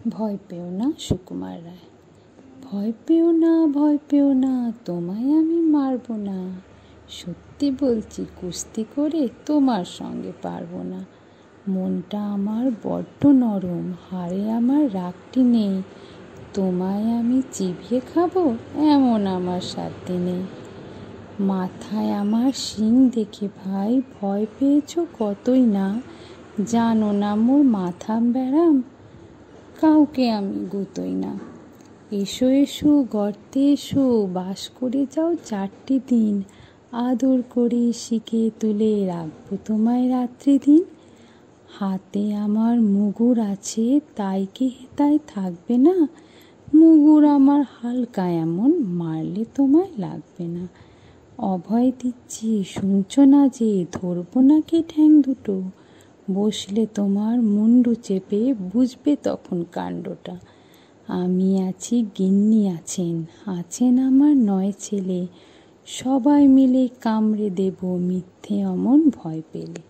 ভয় পেও না, সুকুমার রায়। ভয় পেও না, ভয় পেও না, তোমায় আমি মারব না। সত্যি বলছি, কুস্তি করে তোমার সঙ্গে পারবো না। মনটা আমার বড্ড নরম, হাড়ে আমার রাগটি নেই। তোমায় আমি চিবিয়ে খাবো এমন আমার সাধ্যি নেই। মাথায় আমার শিং দেখে ভাই ভয় পেয়েছো কতই না। জানো না মোর মাথা ব্যারাম, কাউকে আমি গুতোই না। এসো এসো গর্তে এসো, বাস করে যাও 4টি দিন। আদর করে শিখে তুলে রাখবো তোমায় রাত্রি দিন। হাতে আমার মুগুর আছে, তাই কি হেতায় থাকবে না? মুগুর আমার হালকা এমন, মারলে তোমায় লাগবে না। অভয় দিচ্ছি শুনছো না যে, ধরবো নাকি ঠ্যাং দুটো। বসলে তোমার মুন্ডু চেপে, বুঝবে তখন কাণ্ডটা। আমি আছি, গিন্নি আছেন, আছেন আমার 9 ছেলে। সবাই মিলে কামড়ে দেব মিথ্যে অমন ভয় পেলে।